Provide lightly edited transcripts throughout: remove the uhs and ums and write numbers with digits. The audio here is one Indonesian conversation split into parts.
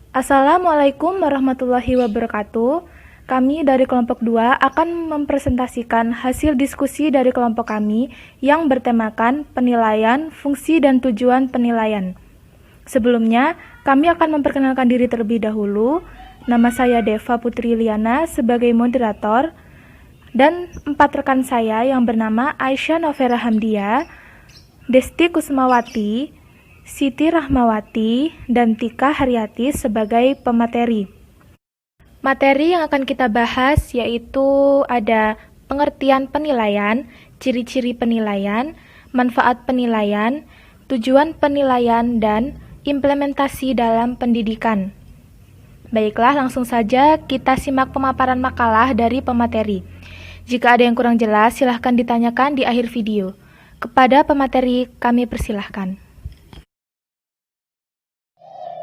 Assalamualaikum warahmatullahi wabarakatuh. Kami dari kelompok 2 akan mempresentasikan hasil diskusi dari kelompok kami yang bertemakan penilaian, fungsi, dan tujuan penilaian. Sebelumnya, kami akan memperkenalkan diri terlebih dahulu. Nama saya Deva Putri Liana sebagai moderator, dan 4 rekan saya yang bernama Aisyah Novera Hamdia, Desti Kusmawati, Siti Rahmawati, dan Tika Haryati sebagai pemateri. Materi yang akan kita bahas yaitu ada pengertian penilaian, ciri-ciri penilaian, manfaat penilaian, tujuan penilaian, dan implementasi dalam pendidikan. Baiklah, langsung saja kita simak pemaparan makalah dari pemateri. Jika ada yang kurang jelas, silahkan ditanyakan di akhir video. Kepada pemateri, kami persilahkan.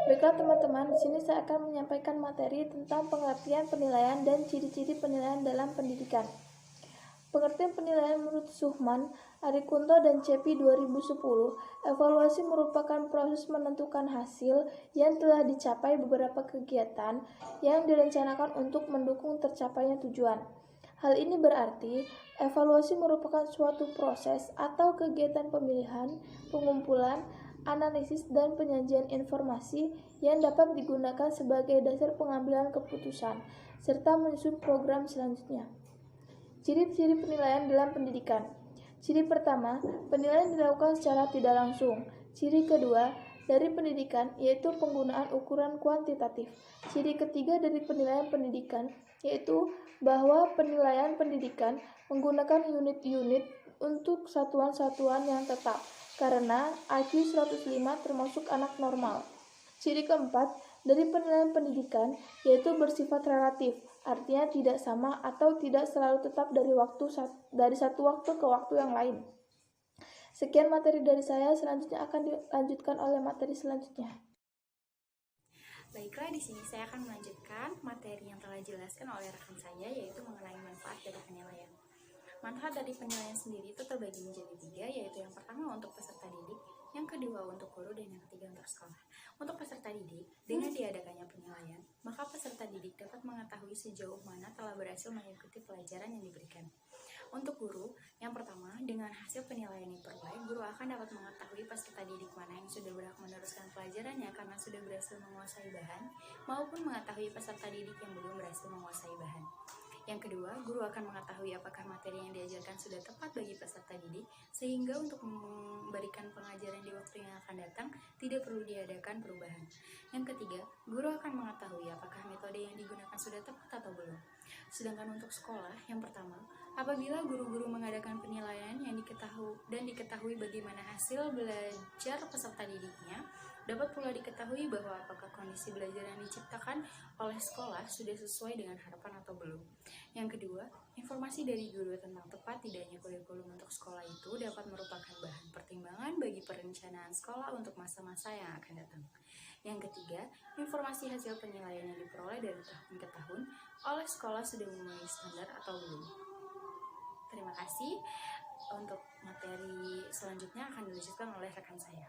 Baiklah teman-teman, di sini saya akan menyampaikan materi tentang pengertian penilaian dan ciri-ciri penilaian dalam pendidikan. Pengertian penilaian menurut Suhman, Arikunto, dan Cepi 2010, evaluasi merupakan proses menentukan hasil yang telah dicapai beberapa kegiatan yang direncanakan untuk mendukung tercapainya tujuan. Hal ini berarti, evaluasi merupakan suatu proses atau kegiatan pemilihan, pengumpulan, analisis, dan penyajian informasi yang dapat digunakan sebagai dasar pengambilan keputusan, serta menyusun program selanjutnya. Ciri-ciri penilaian dalam pendidikan. Ciri pertama, penilaian dilakukan secara tidak langsung. Ciri kedua, dari pendidikan, yaitu penggunaan ukuran kuantitatif. Ciri ketiga dari penilaian pendidikan, yaitu bahwa penilaian pendidikan menggunakan unit-unit untuk satuan-satuan yang tetap, karena IQ 105 termasuk anak normal. Ciri keempat, dari penilaian pendidikan, yaitu bersifat relatif, artinya tidak sama atau tidak selalu tetap dari satu waktu ke waktu yang lain. Sekian materi dari saya, selanjutnya akan dilanjutkan oleh materi selanjutnya. Baiklah, di sini saya akan melanjutkan materi yang telah dijelaskan oleh rekan saya, yaitu mengenai manfaat dari penilaian. Manfaat dari penilaian sendiri itu terbagi menjadi 3, yaitu yang pertama untuk peserta didik, yang kedua untuk guru, dan yang ketiga untuk sekolah. Untuk peserta didik, dengan diadakannya penilaian, maka peserta didik dapat mengetahui sejauh mana telah berhasil mengikuti pelajaran yang diberikan. Untuk guru, yang pertama, dengan hasil penilaian yang diperoleh, guru akan dapat mengetahui peserta didik mana yang sudah berhak meneruskan pelajarannya karena sudah berhasil menguasai bahan, maupun mengetahui peserta didik yang belum berhasil menguasai bahan. Yang kedua, guru akan mengetahui apakah materi yang diajarkan sudah tepat bagi peserta didik, sehingga untuk memberikan pengajaran di waktu yang akan datang, tidak perlu diadakan perubahan. Yang ketiga, guru akan mengetahui apakah metode yang digunakan sudah tepat atau belum. Sedangkan untuk sekolah, yang pertama, apabila guru-guru mengadakan penilaian yang diketahui bagaimana hasil belajar peserta didiknya, dapat pula diketahui bahwa apakah kondisi belajar yang diciptakan oleh sekolah sudah sesuai dengan harapan atau belum. Yang kedua, informasi dari guru tentang tepat tidaknya kurikulum untuk sekolah itu dapat merupakan bahan pertimbangan bagi perencanaan sekolah untuk masa-masa yang akan datang. Yang ketiga, informasi hasil penilaian yang diperoleh dari tahun ke tahun oleh sekolah sudah memenuhi standar atau belum. Terima kasih. Untuk materi selanjutnya akan dilanjutkan oleh rekan saya.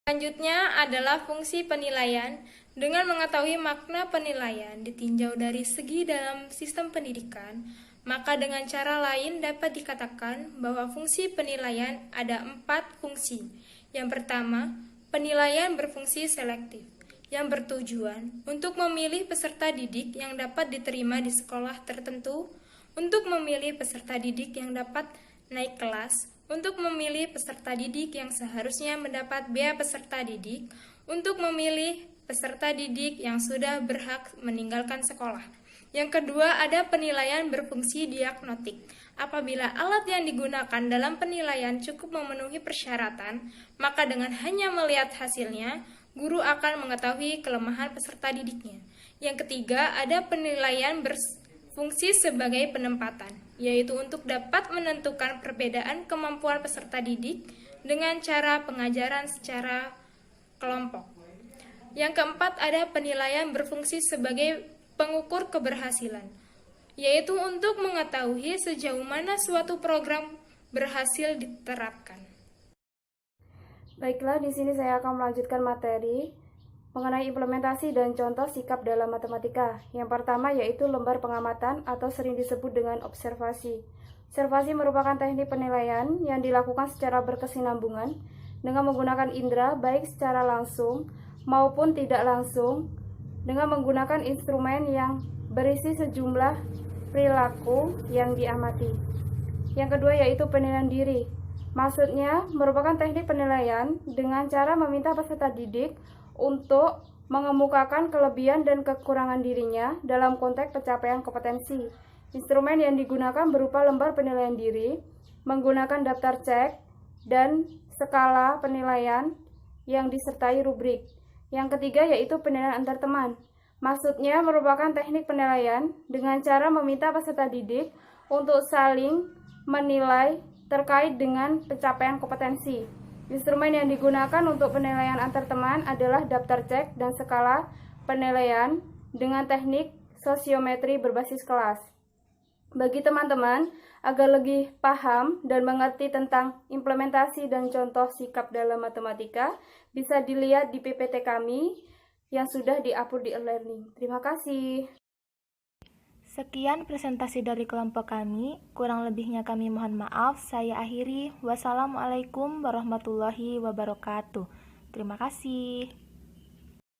Selanjutnya adalah fungsi penilaian. Dengan mengetahui makna penilaian ditinjau dari segi dalam sistem pendidikan, maka dengan cara lain dapat dikatakan bahwa fungsi penilaian ada 4 fungsi. Yang pertama, penilaian berfungsi selektif, yang bertujuan untuk memilih peserta didik yang dapat diterima di sekolah tertentu, untuk memilih peserta didik yang dapat naik kelas, untuk memilih peserta didik yang seharusnya mendapat bea peserta didik, untuk memilih peserta didik yang sudah berhak meninggalkan sekolah. Yang kedua, ada penilaian berfungsi diagnostik. Apabila alat yang digunakan dalam penilaian cukup memenuhi persyaratan, maka dengan hanya melihat hasilnya, guru akan mengetahui kelemahan peserta didiknya. Yang ketiga, ada penilaian berfungsi sebagai penempatan, yaitu untuk dapat menentukan perbedaan kemampuan peserta didik dengan cara pengajaran secara kelompok. Yang keempat, ada penilaian berfungsi sebagai pengukur keberhasilan, yaitu untuk mengetahui sejauh mana suatu program berhasil diterapkan. Baiklah, di sini saya akan melanjutkan materi mengenai implementasi dan contoh sikap dalam matematika. Yang pertama yaitu lembar pengamatan atau sering disebut dengan observasi. Observasi merupakan teknik penilaian yang dilakukan secara berkesinambungan dengan menggunakan indera baik secara langsung maupun tidak langsung dengan menggunakan instrumen yang berisi sejumlah perilaku yang diamati. Yang kedua yaitu penilaian diri. Maksudnya merupakan teknik penilaian dengan cara meminta peserta didik untuk mengemukakan kelebihan dan kekurangan dirinya dalam konteks pencapaian kompetensi. Instrumen yang digunakan berupa lembar penilaian diri, menggunakan daftar cek, dan skala penilaian yang disertai rubrik. Yang ketiga yaitu penilaian antar teman. Maksudnya merupakan teknik penilaian dengan cara meminta peserta didik untuk saling menilai terkait dengan pencapaian kompetensi. Instrumen yang digunakan untuk penilaian antar teman adalah daftar cek dan skala penilaian dengan teknik sosiometri berbasis kelas. Bagi teman-teman, agar lebih paham dan mengerti tentang implementasi dan contoh sikap dalam matematika, bisa dilihat di PPT kami yang sudah di-upload di e-learning. Terima kasih. Sekian presentasi dari kelompok kami, kurang lebihnya kami mohon maaf. Saya akhiri. Wassalamualaikum warahmatullahi wabarakatuh. Terima kasih.